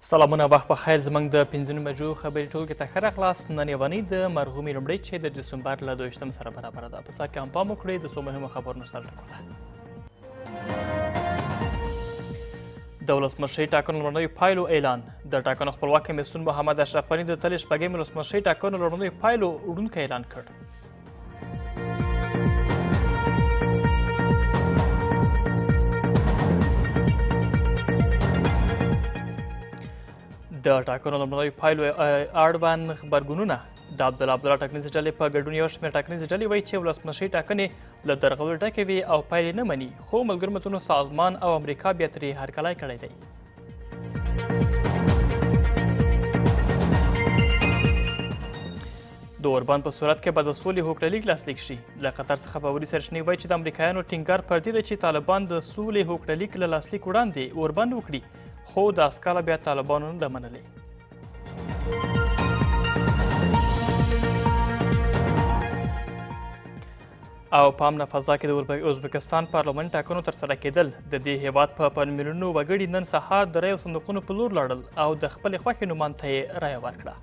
سلامونه وخت په خیر زموږ د 15 بجو خبري ټولګې ته ښه راغلاست. نن یوانۍ د مرغومي لومړۍ چې د ډسمبر له 22 سره برابره ده. په سر کې هم پام وکړئ د څو مهمو خبرونو سره ټکوله. د ولسمشرۍ ټاکنو لومړنیو پایلو اعلان. د ټاکنو خپلواک کمیسیون محمد اشرف غني د تلې شپږمې ولسمشرۍ ټاکنو لومړنیو پایلو وړوندکی اعلان کړ. د ټاکنو لومړنیو پایلو اړوند غبرګونونه. د عبدالله ټاکنیزې ډلې په ګډون یو شمېر ټاکنیزې ډلې وایي چې ولسمشرۍ ټاکنې له درغلو ډکې وي او پایلې نه مني، خو ملګرو ملتونو سازمان او امریکا بیا ترې هرکلی کړی دی. د اوربان په صورت کې به د سولې هوکړلیک لاسلیک شي. له قطر څخه باوري سرچینې وایي چې د امریکایانو ټینګار پر دې ده چې طالبان د سولې هوکړلیک له لاسلیک وړاندې اوربند وکړي، خو د اسکاله بیا طالبانو نه ده منلې. او په امنه فضا کې د ازبکستان پارلماني ټاکنو ترسره کېدل. د دې هیواد په میلیونونو وګړي نن سهار د رایو صندوقونو په لور لاړل او د خپلې خوښې نومان ته یې رایه ورکړه.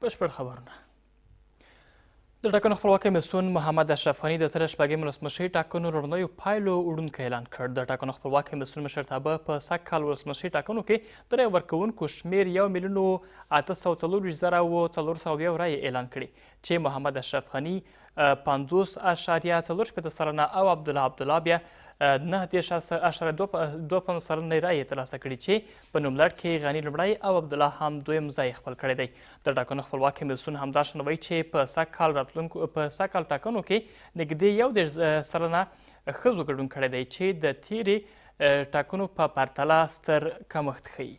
بشپړ خبرونه. د ټاکنو خپلواک کمیسیون محمد اشرف غني د تلې شپږمې ولسمشرۍ ټاکنو لومړنیو پایلو وړوندکی اعلان کړ. د ټاکنو خپلواک کمیسیون مشرتابه په سږ کال ولسمشرۍ ټاکنو کې د رایې ورکوونکو شمېر 1,844,402 رایې اعلان کړي چې محمد اشرف غني 50.48 سلنه او عبدالله بیا 9.25 سلنه رایې ترلاسه کړي چې په نوملړ کې غني لومړی او عبدالله هم دویم ځای خپل کړی دی. د ټاکنو خپلواک کمیسیون همداشان وایي چې په سږ کال ټاکنو کې نږدې 1.1 سلنه ښځو ګډون کړی دی چې د تیرې ټاکنو په پرتله ستر کمښت ښیي.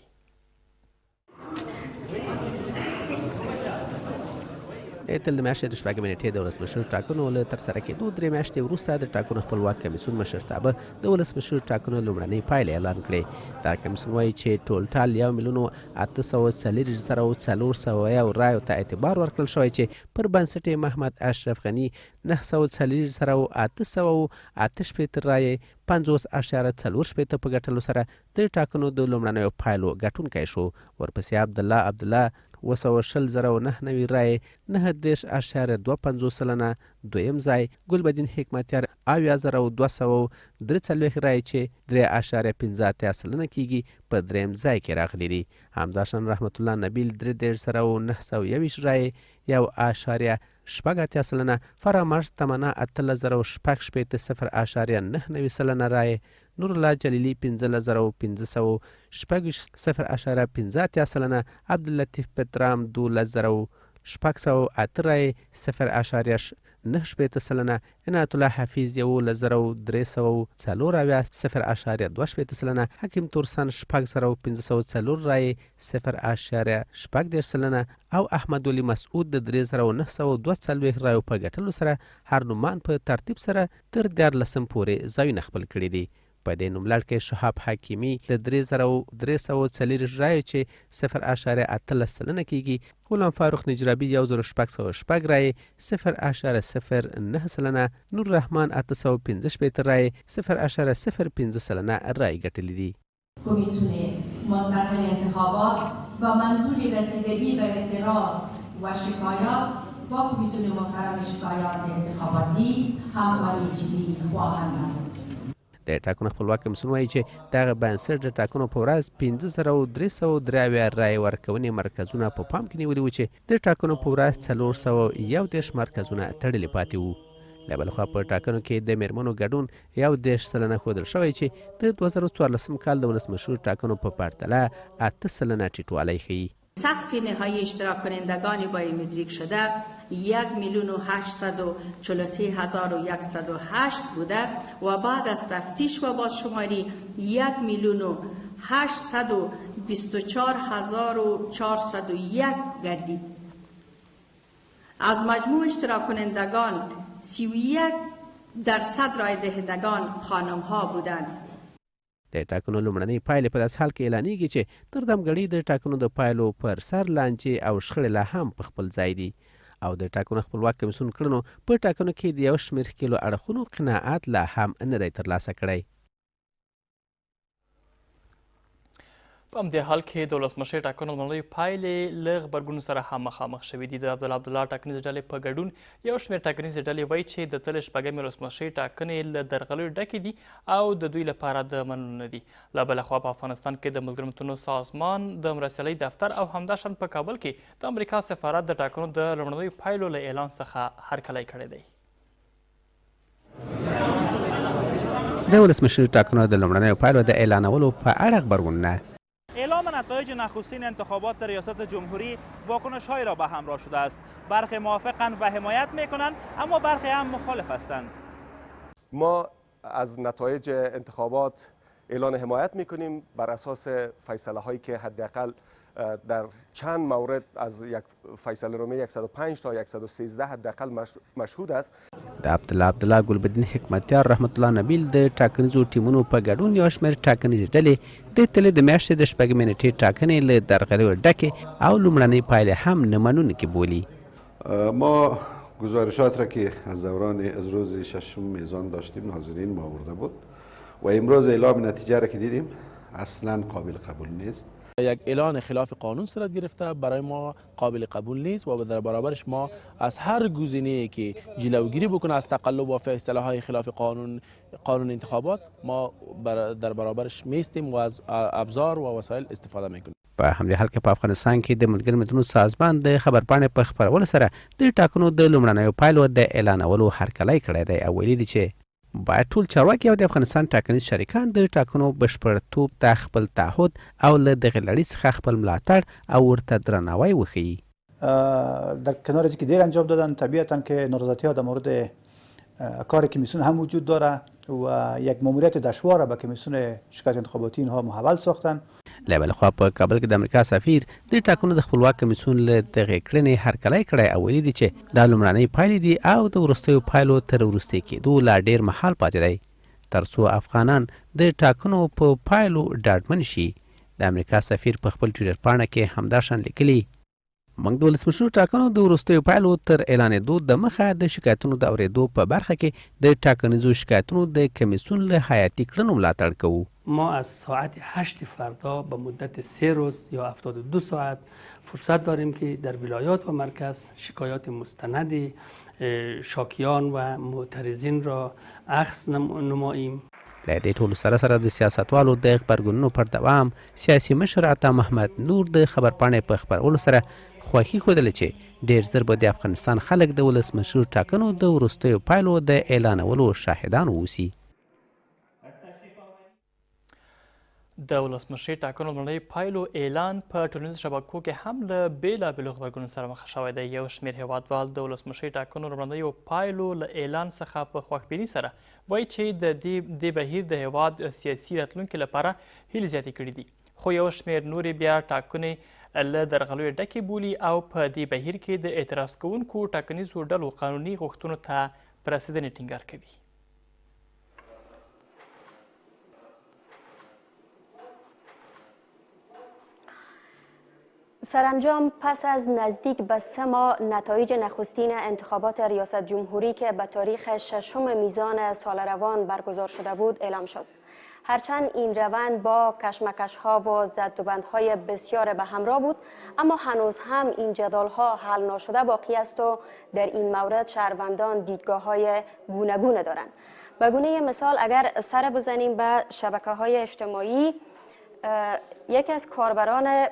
تل د میاشتې د شپږمې نېټې د ولسمشر ټاکنو له ترسره کېدو 3 میاشتې وروسته د ټاکنو خپلواک کمیسیون مشرتابه د ولسمشر ټاکنو لومړنۍ پایلې اعلان کړې. دا کمیسیون وایي چې ټول 1,844,400 رایو ته اعتبار ورکړل شوی چې پر بنسټ یې محمد اشرف غني 9,488 رایې 50.48 په ګټلو سره د ټاکنو د لومړنیو پایلو ګټونکی شو. ورپسې عبدالله 220,990 رایې 9.25 سلنه دویم ځای، ګلبدین حکمتیار 2,243 رایې چې 3.15 سلنه کیږي په دریم ځای کې راغلي دي. همداشان رحمت الله نبیل 3,921 رایې 1.8 سلنه، فرامرز تمنا 8,090.99 سلنه رایې، نور الله جلیلی 15,515 سلنه، عبداللطیف پترام 12,608 رایې 0.9 سلنه، عنایت الله حفیظ 1,304 سلنه، حکیم تورسن 5,504 رایې 0.2 سلنه او احمد ولی مسعود د 3,942 رایو په ګټلو سره هر نومان په ترتیب سره تر 14 پورې ځایونه خپل کړي دي. په دې نوملړ کې شهاب حکیمي د 3,340 رایو چې 0.18 سلنه کیږي، غلام فاروق نجرابي 1,606 رایې 0.09 سلنه، نور رحمان 815 رایې 0.05 سلنه رای ګټلې دي. کمیسیون مستقل انتخابات و منظور رسیدگی به اعتراض و شکایات با کمیسیون محترم شکایات انتخاباتی همکاری جدی خواهند نمود. د ټاکنو خپلواک کمیسیون وایي چې دغه بنسټ د ټاکنو په ورځ 5,303 رایې ورکونې مرکزونه په پام کې نیولي وو چې د ټاکنو په ورځ 411 مرکزونه تړلي پاتې وو. له بل خوا په ټاکنو کې د میرمنو ګډون 1.10 سلنه ښودل شوی چې د 2014 کال د ولسمشر ټاکنو په پرتله 8 سلنه ټیټوالی ښیي. سقف نهایی اشتراک کنندگان بایومتریک شده 1,843,108 بوده و بعد از تفتیش و بازشماری 1,224,401 گردید. از مجموع اشتراک کنندگان 31% رای دهندگان خانم ها بودند. د ټاکنو لومړنۍ پایلې په داسې حال کې اعلانېږي چې تر دمګړۍ د ټاکنو د پایلو پر سر لانجې او شخړې لا هم په خپل ځای دي او د ټاکنو خپلواک کمیسیون کړنو په ټاکنو کې د یو شمېر ښکېلو اړخونو قناعت لا هم نه دی ترلاسه کړی. په همدې حال کې د ولسمشر ټاکنو لومړنیو پایلې له غبرګون سره هم مخامخ شوي دي. د عبدالله ټاکنیزې ډلې په ګډون یو شمېر ټاکنیزې ډلې وایي چې د تلې شپږمې ولسمشر ټاکنې له درغلیو ډکې دي او د دوی لپاره د منلو نه دي. له بله خوا په افغانستان کې د ملګرو ملتونو سازمان د مرستیالۍ دفتر او همداشان په کابل کې د امریکا سفارت د ټاکنو د لومړنیو پایلو له اعلان څخه هرکلی کړی دی. د ولسمشر ټاکنو د لومړنیو پایلو د اعلانولو په اړه غبرګونونه. اعلام نتایج نخستین انتخابات ریاست جمهوری واکنش‌هایی را به همراه شده است. برخی موافقند و حمایت می‌کنند اما برخی هم مخالف هستند. ما از نتایج انتخابات اعلان حمایت می‌کنیم بر اساس فیصله‌هایی که حداقل در چند مورد از یک فیصله نامه 105 تا 113 حداقل مشهود است. د عبدالله ګلبدین حکمتیار رحمت الله نبیل د ټاکنیزو ټیمونو په ګډون یو شمېر ټاکنیزې ډلې د تلې د میاشتې د شپږمې نېټې ټاکنې له درغلیو ډکې او لومړنۍ پایلې هم نه منونکې بولي. ما گزارشات را که از دوران از روز 6 میزان داشتیم ناظرین ما آورده بود و امروز اعلام نتیجه را که دیدیم اصلا قابل قبول نیست. یک اعلان خلاف قانون صورت گرفته برای ما قابل قبول نیست و در برابرش ما از هر گزینه‌ای که جلوگیری بکنه از تقلب و فیصله‌های خلاف قانون انتخابات ما در برابرش میستیم و از ابزار و وسایل استفاده میکنیم. په همدې حال کې په افغانستان کې د ملګرو ملتونو سازمان د خبرپاڼې په خپرولو سره د ټاکنو د لومړنیو پایلو د اعلانولو هرکلی کړی دی او ویلي دي چې باید ټول چارواکي او د افغانستان ټاکنیز شریکان د ټاکنو بشپړتوب ته خپل تعهد او له دغې لړۍ څخه خپل ملاتړ او ورته درناوی وښیي. در کنار اینکه دیر انجام دادن طبیعتا که نارضایتی‌ها در مورد کار کمیسیون هم وجود داره و یک ماموریت دشوار به کمیسیون شکایت انتخاباتی اینها محول ساختن. له بلې خوا په کابل کې د امریکا سفیر د ټاکنو د خپلواک کمیسیون له دغې کړنې هرکلی کړی او ویلي دي چې دا لومړنۍ پایلې دي او د وروستیو پایلو تر وروستي کېدو لا ډېر مهال پاتې دی تر څو افغانان د ټاکنو په پایلو ډاډمن شي. د امریکا سفیر په خپل ټویټر پاڼه کې همداشان لیکلي موږ د ولسمشرو ټاکنو د وروستیو پایلو تر اعلانېدو دمخه د شکایتونو د اورېدو په برخه کې د ټاکنیزو شکایتونو د کمیسیون له حیاتي کړنو ملاتړ کوو. ما از ساعت 8 فردا به مدت 3 روز یا 72 ساعت فرصت داریم که در ولایات و مرکز شکایات مستند شاکیان و معترضین را اخذ نماییم. له دې ټولو سره سره د سیاستوالو د غبرګونونو پر دوام سیاسي مشر عطا محمد نور د خبرپاڼې په خپرولو سره خوښي ښودله چې ډېر ژر به د افغانستان خلک د ولسمشر ټاکنو د وروستیو پایلو د اعلانولو شاهدان واوسي. د ولسمشر ټاکنو لومړنیو پایلو اعلان په ټولنیزو شبکو کې هم له بېلابېلو غبرګونونو سره مخ شوی دی. یو شمېر هیوادوال د ولسمشر ټاکنو لومړنیو پایلو له اعلان څخه په خوښبینۍ سره وایي چې د دې بهیر د هیواد سیاسي راتلونکي لپاره هیلې زیاتې کړي دي. خو یو شمېر نورې بیا ټاکنې له درغلیو ډکې بولي او په دې بهیر کې د اعتراض کوونکو ټاکنیزو ډلو قانوني غوښتنو ته په رسېدنې ټینګار کوي. سرانجام پس از نزدیک به 3 ماه نتایج نخستین انتخابات ریاست جمهوری که به تاریخ 6 میزان سال روان برگزار شده بود اعلام شد. هرچند این روند با کشمکش‌ها و زدوبندهای بسیار به همراه بود، اما هنوز هم این جدال‌ها حل نشده باقی است و در این مورد شهروندان دیدگاه‌های گوناگون دارند. به گونه مثال اگر سر بزنیم به شبکه‌های اجتماعی، یکی از کاربران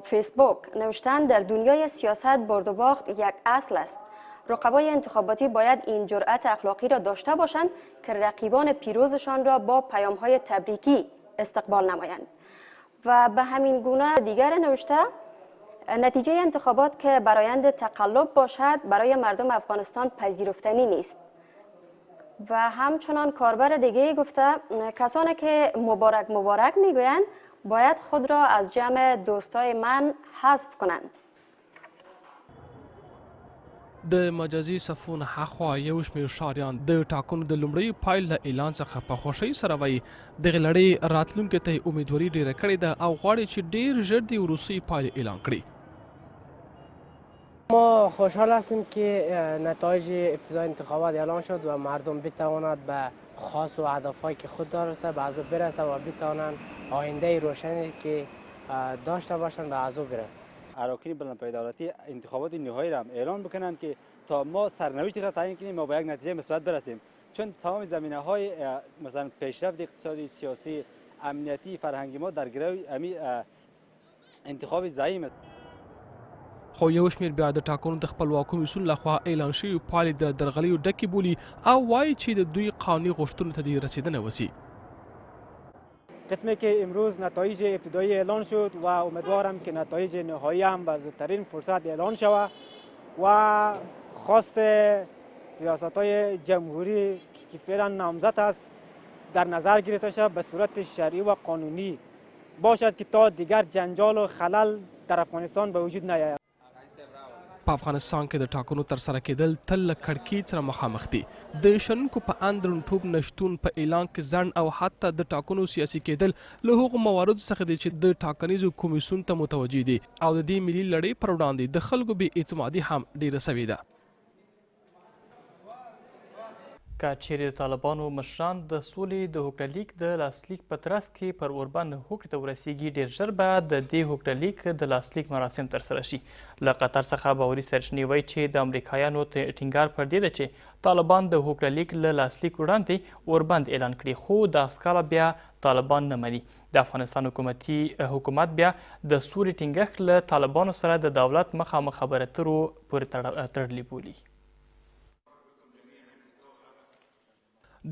فیسبوک نوشتن در دنیای سیاست برد و باخت یک اصل است. رقبای انتخاباتی باید این جرأت اخلاقی را داشته باشند که رقیبان پیروزشان را با پیام‌های تبریکی استقبال نمایند. و به همین گونه دیگر نوشته نتیجه انتخابات که برآیند تقلب باشد برای مردم افغانستان پذیرفتنی نیست. و همچنان کاربر دیگه گفته کسانی که مبارک میگویند باید خود را از جمع دوستای من حذف کنند. د مجازي صفونو هاخوا یو شمېر ښاریان د ټاکنو د لومړیو پایل له اعلان څخه په خوښۍ سره وایي دغې لړۍ راتلونکي ته یې امیدواري ډېره کړې ده او غواړي چې ډېر ژر دې وروستۍ پایلې اعلان کړي. ما خوشحال هستیم که نتایج ابتدای انتخابات اعلان شد و مردم بتواند به خواست و هدفهایی که خود دارسته به عضو برسه و بتوانند آینده روشنی که داشته باشند به عضو برسه. اراکین بلندپایه دولتی انتخابات نهایی را اعلان بکنند که تا ما سرنوشتی را تعیین کنیم و به یک نتیجه مثبت برسیم، چون تمام زمینه‌های مثلا پیشرفت اقتصادی، سیاسی، امنیتی، فرهنگی ما در گرو انتخاب زعیم است. خو یو شمېر بیا د ټاکنو د خپلواکو مسؤل لخوا اعلان شوي پایلې د درغلیو ډکې بولي او وایي چې د دوی قانوني غوښتنو ته دې رسیدنه وسي. قسمی که امروز نتایج ابتدایی اعلان شد و امیدوارم که نتایج نهایی هم به زودترین فرصت اعلان شود و خواست ریاست‌های جمهوری که فعلا نامزد است در نظر گرفته شود به صورت شرعی و قانونی باشد که تا دیگر جنجال و خلل در افغانستان به وجود نیاید. په افغانستان کې د ټاکنو ترسره کېدل تل له کړکېچ سره مخامخ دي. د شنونکو په اند روڼتوب نشتون په اعلان کې ځنډ او حتی د ټاکنو سیاسي کېدل له هغو مواردو څخه دي چې د ټاکنیزو کمیسیون ته متوجه دي او د دې ملي لړۍ پر وړاندې د خلکو بې اعتمادي هم ډېره سوې ده. که چیرې د طالبانو مشران د سولې د هوکړه لیک د لاسلیک په ترڅ کې پر اوربند هوکړې ته ورسیږي، ډېر ژر به د دې هوکړه لیک د لاسلیک مراسم ترسره شي. له قطر څخه باوري سرچینې وایي چې د امریکایانو ټینګار پر دې ده چې طالبان د هوکړه لیک له لاسلیک وړاندې اوربند اعلان کړي، خو دا سکاله بیا طالبان نه مني. د افغانستان حکومت بیا د سولې ټینګښت له طالبانو سره د دولت مخامخ خبرو اترو پورې تړلی بولي.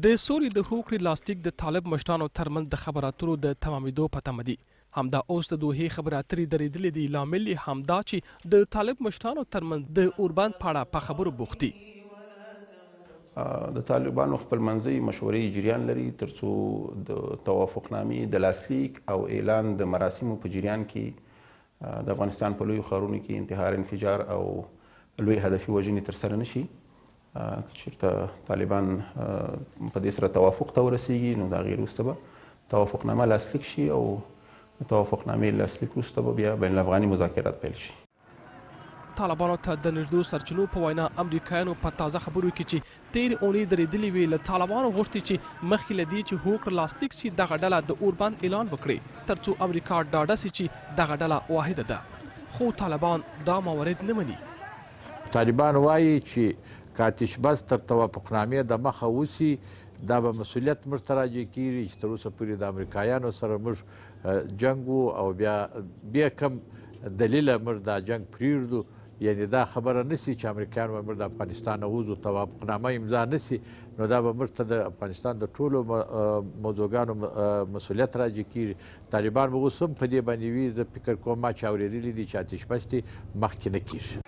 د سولې د هوکړې لاسلیک د طالب مشرانو ترمنځ د خبرو اترو د تمامېدو په تمه دي. همدا اوس د دوحې خبرې اترې درېدلې دي. لامل یې همدا چې د طالب مشرانو ترمنځ د اوربند په اړه په خبرو بوخت دي. د طالبانو خپلمنځي مشورې جریان لري ترڅو د توافقنامې د لاسلیک او اعلان د مراسمو په جریان کې د افغانستان په لویو ښارونو کې انتحار، انفجار او لوی هدفي وژنې ترسره نشي. که چېرته طالبان په دې سره توافق ته ورسیږي نو د هغې وروسته به توافقنامه لاسلیک شي او د توافقنامې لاسلیک وروسته به بیا بین الافغاني مذاکرات پیل شي. طالبانو ته د نږدې سرچینو په وینا امریکایانو په تازه خبرو کې چې تېرې اونۍ درېدلې وې، له طالبانو غوښتي چې مخکې له دې چې هوکړه لاسلیک شي دغه ډله د اوربند اعلان وکړي ترڅو امریکا ډاډه سي چې دغه ډله واحده ده، خو طالبان دا موارد نه مني. طالبان وایي چې که آتش بس تر توافقنامې د مخه وسي دا به مسؤلیت موږ ته راجع کېږي چې تر اوسه پورې د امریکایانو سره موږ جنګ وو او بیا کم دلیله موږ دا جنګ پرېږدو. یعنې دا خبره نسی چې امریکایان به موږ د افغانستان نه وځو، توافقنامه امضا نسی، نو دا به موږ ته د افغانستان د ټولو موضوعګانو مسؤلیت راجع کېږي. طالبان به اوس هم په دې باندې وي. زه فکر کوم ما چې اورېدلي دي چې آتش بس دې مخکې نه کېږي.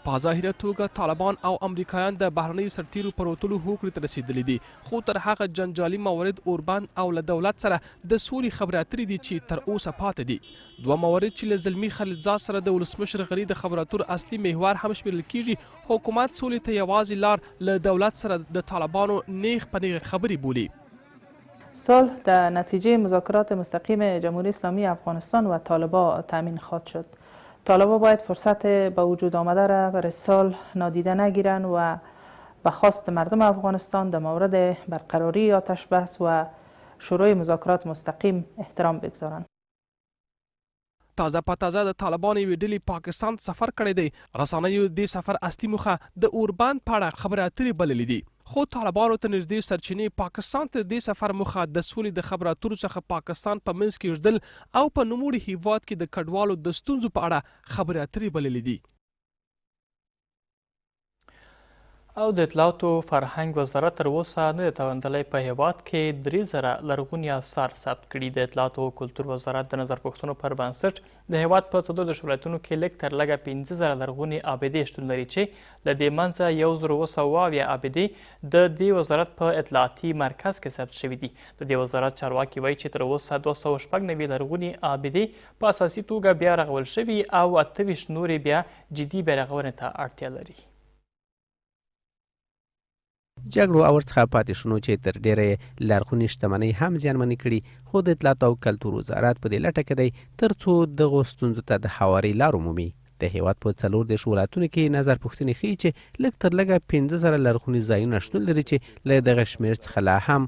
په ظاهره توګه طالبان او امریکایان د بهرنیو سرتیرو پر وتلو هوکړې ته رسېدلي دي، خو تر هغه جنجالي موارد اوربند او له دولت سره د سولې خبرې اترې دي چې تر اوسه پاتې دي. دوه موارد چې له زلمي خلیلزاد سره د ولسمشر غني د خبرو اترو اصلي محور هم شمیرل کېږي. حکومت سولې ته یوازې لار له دولت سره د طالبانو نیغ په نیغ خبرې بولي. صلح در نتیجه مذاکرات مستقیم جمهوری اسلامی افغانستان و طالبان تامین خواهد شد. طالبان باید فرصت به وجود آمده را برای صلح نادیده نگیرند و به خواست مردم افغانستان در مورد برقراری آتش بس و شروع مذاکرات مستقیم احترام بگذارند. تازه په تازه د طالبانو یوې ډلې پاکستان سفر کړی دی. رسنیو د سفر اصلي موخه د اوربند په اړه خبرې اترې بللې دي، خو طالبانو ته نږدې سرچینې پاکستان ته د سفر موخه د سولې د خبرو اترو څخه پاکستان په منځ کې ږدل او په نوموړي هیواد کې د کډوالو د ستونزو په اړه خبرې اترې بللې دي. او د اطلاعاتو فرهنګ وزارت تر اوسه نه دی توانیدلی په هیواد کې 3000 لرغوني آثار ثبت کړي. د اطلاعاتو او کلتور وزارت د نظر پوښتنو پر بنسټ د هیواد په 14 ولایتونو کې لږ تر لږه 15000 لرغوني آبدې شتون لري چې له دې منځه 1270 آبدې د دې وزارت په اطلاعاتي مرکز کې ثبت شوي دي. د دې وزارت چارواکي وایي چې تر اوسه 296 لرغوني آبدې په اساسي توګه بیا رغول شوي او 28 نورې بیا جدي بیارغونې ته اړتیا لري. جګړو او ورڅخه پاتې شونو چې تر ډیره لرغونې شتمنۍ هم زیانمنې کړي، خو د اطلاعات او کلتور وزارت په دې لټه کې دی تر څو دغو ستونزو ته د هواري لار ومومي. د هیواد په 14 ولایتونو کې نظر پوښتنې ښیي چې لږ تر لږه 15,000 لرغوني ځایونه شتون لري چې له دغه شمېر څخه لا هم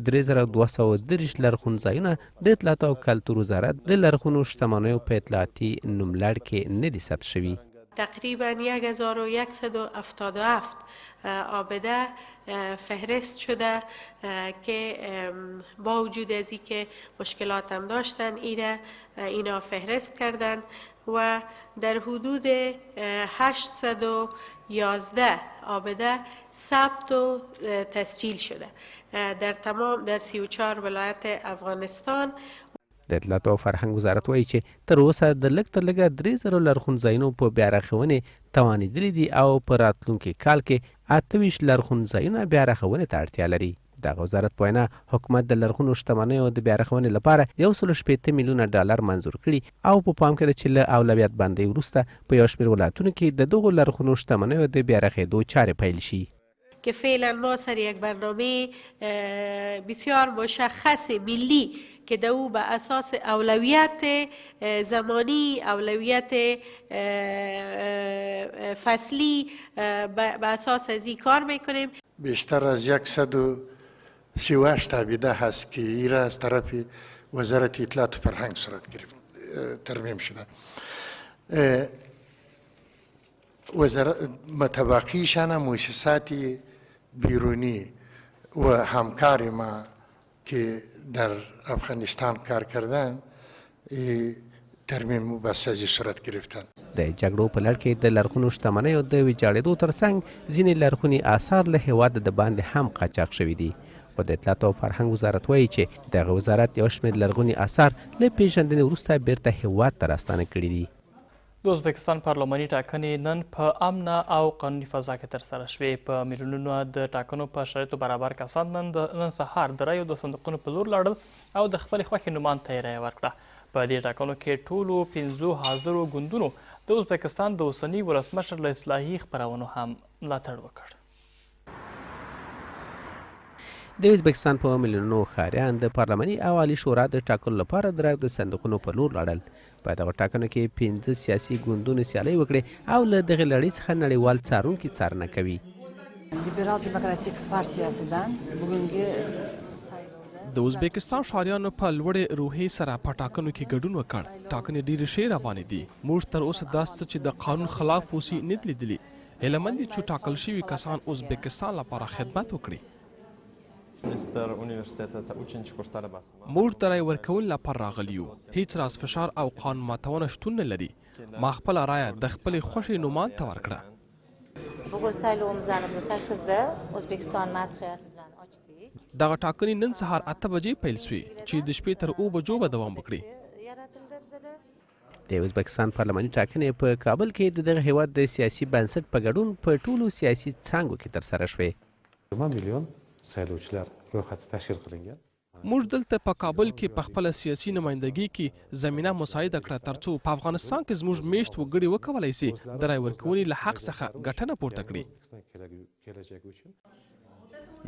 3,230 لرغون ځایونه د اطلاعات او کلتور وزارت د لرغونو شتمنیو په اطلاعاتي نوملړ کې نه دي ثبت شوي. تقریبا 1177 آبده فهرست شده که با وجود از اینکه مشکلات هم داشتن اینا فهرست کردن و در حدود 811 آبده ثبت و تسجیل شده در 34 ولایت افغانستان. د اطلاعات او فرهنګ وزارت وایي چې تر اوسه د لږ تر لږه 3,000 لرغون ځایونو په بیارغونې توانېدلي دي او په راتلونکي کال کې 28 لرغون ځایونه بیارغونې ته اړتیا لري. دغه وزارت په وینا حکومت د لرغونو شتمنیو د بیارغونې لپاره 160 میلیونه ډالر منظور کړي او په پام کې ده چې له اولویت بندۍ وروسته په یو شمېر ولایتونو کې د دغو لرغونو شتمنیو د بیارغېدو چارې پیل شي. که فعلا ما سر یک برنامه بسیار مشخص ملی که در او به اساس اولویت زمانی، اولویت فصلی به اساس از این کار میکنیم. بیشتر از 138 آبده هست که این را از طرف وزارت اطلاعات و فرهنگ صورت گرفت ترمیم شده. متبقیشان مؤسسات بیرونی و همکار ما که در افغانستان کار کردن ترمیم بسازی صورت گرفتن. د جګړو په لړ کې د لرغونو شتمنیو د ویجاړېدو ترڅنګ ځینې لرغوني آثار له هېواده د باندې هم قاچاق شوي دي. خو د اطلاعات او فرهنګ وزارت وایي چې دغه وزارت یو شمېر لرغوني آثار له پېژندنې وروسته بیرته هېواد ته راستانه کړي دي. د ازبکستان پارلماني ټاکنې نن په امنه او قانوني فضا کې ترسره شوې. په میلیونونو د ټاکنو په شرایطو برابر کسان نن سهار د رایو د صندوقونو په لور لاړل او د خپلې خوښې نومان ته یې رایه ورکړه. په دې ټاکنو کې ټولو 50,000 ګوندونو د ازبکستان د اوسني ولسمشر له اصلاحي خپرونو هم ملاتړ وکړ. د ازبکستان په میلیونونو ښاریان د پارلماني او عالي شورا د ټاکلو لپاره د رایو د صندوقونو په لور لاړل. په دغه ټاکنو کې 15 سیاسي ګوندونو سیالۍ وکړې او له دغې لړۍ څخه نړیوال څارونکي څارنه کوي. لیبرال دیموکراتیک پارتي هستند بugünkü د ازبکستان ښاریانو په لوړې روحیې سره په ټاکنو کې ګډون وکړ. ټاکنې ډېرې ښې روانې دي. موږ تر اوسه داسې چې د قانون خلاف اوسي نه دي لیدلي. هیله مند چې ټاکل شوي کسان ازبکستان لپاره خدمت وکړي. موږ د رای ورکولو لپاره راغلي یو. هیڅ راز فشار او قانون ماتونه شتون نه لري. ما خپله رایه د خپلې خوښې نومان ته ورکړه. دغه ټاکنې نن سهار 8 بجې پیل شوې چې د شپې تر 2 بجو به دوام وکړي. د ازبکستان پارلماني ټاکنې په کابل کې د دغه هیواد د سیاسي بنسټ په ګډون په ټولو سیاسي څانګو کې ترسره شوې. موږ دلته په کابل کې په خپله سیاسي نمایندګۍ کې زمینه مساعده کړه ترڅو په افغانستان کې زموږ میشت وګړي وکولی سي د رای ورکونې له حق څخه ګټنه پورته کړي.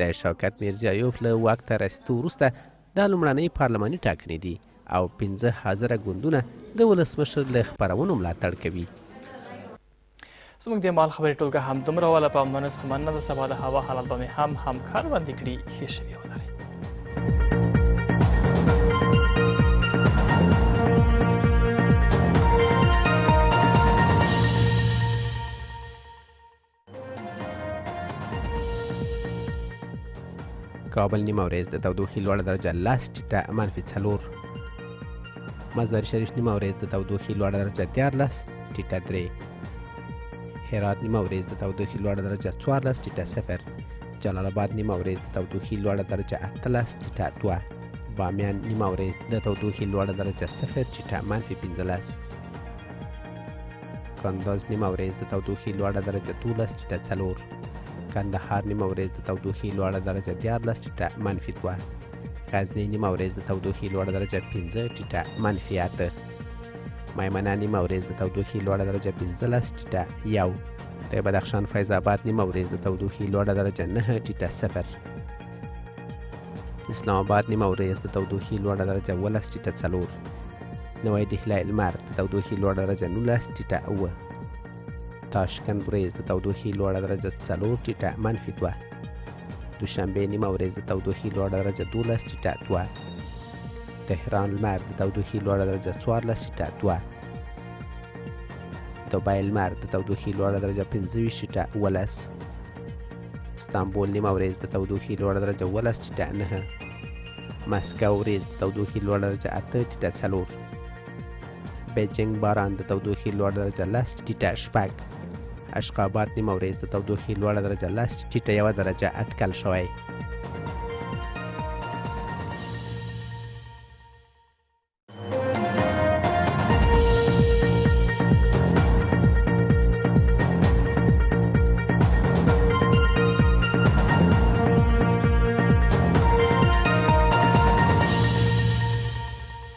د شوکت میرزیایوف له واک ته رسېدو وروسته دا لومړنۍ پارلماني ټاکنې دي او 15,000 ګوندونه د ولسمشر له خپرونو ملاتړ کوي. زموږ د مال خبرې ټولګه هم دومره وله. په امانه څخه مننه د سبا د هوا حالات به مې هم همکار وړاندې کړي. ښې شوې ولرئ. کابل نیمه ورځ د تودوخې لوړه درجه 10 ټیټه -4. مزار شریف نیمه ورځ د تودوخې لوړه درجه 13 ټیټه 3. هرات نیمه ورځ د تودوخې لوړه درجه 14 ټیټه 0. جلال آباد نیمه ورځ د تودوخې لوړه درجه 18 ټیټه 2. بامیان نیمه ورځ د تودوخې لوړه درجه 0 ټیټه -15. کندز نیمه ورځ د تودوخې لوړه درجه 12 ټیټه 4. کندهار نیمه ورځ د تودوخې لوړه درجه 14 ټیټه -2. غزنی نیمه ورځ د تودوخې لوړه درجه 15 ټیټه -8. میمنه نیمه ورځ د تودوخې لوړه درجه 15 ټیټه 1. د بدخشان فیض آباد نیمه ورځ د تودوخې لوړه درجه 9 ټیټه 0. اسلام آباد نیمه ورځ د تودوخې لوړه درجه 12 ټیټه 4. نوی ډهلی لمر د تودوخې لوړه درجه 19 ټیټه 9. تاشکند ورځ د تودوخې لوړه درجه 4 ټیټه -2. دوشنبه نیمه ورځ د تودوخې لوړه درجه 12 ټیټه 2. تهران لمر د تودوخې لوړه درجه 14 ټیټه 2. دوبای لمر د تودوخې لوړه درجه 25 ټیټه 11. استانبول نیمه ورځ د تودوخې لوړه درجه 12 ټیټه 9. مسکو ورځ د تودوخې لوړه درجه 8 ټیټه 4. بیجینګ باران د تودوخې لوړه درجه 10 ټیټه 6. اشخاباد نیمه ورځ د تودوخې لوړه درجه 10 ټیټه 1 درجه اټکل شوی.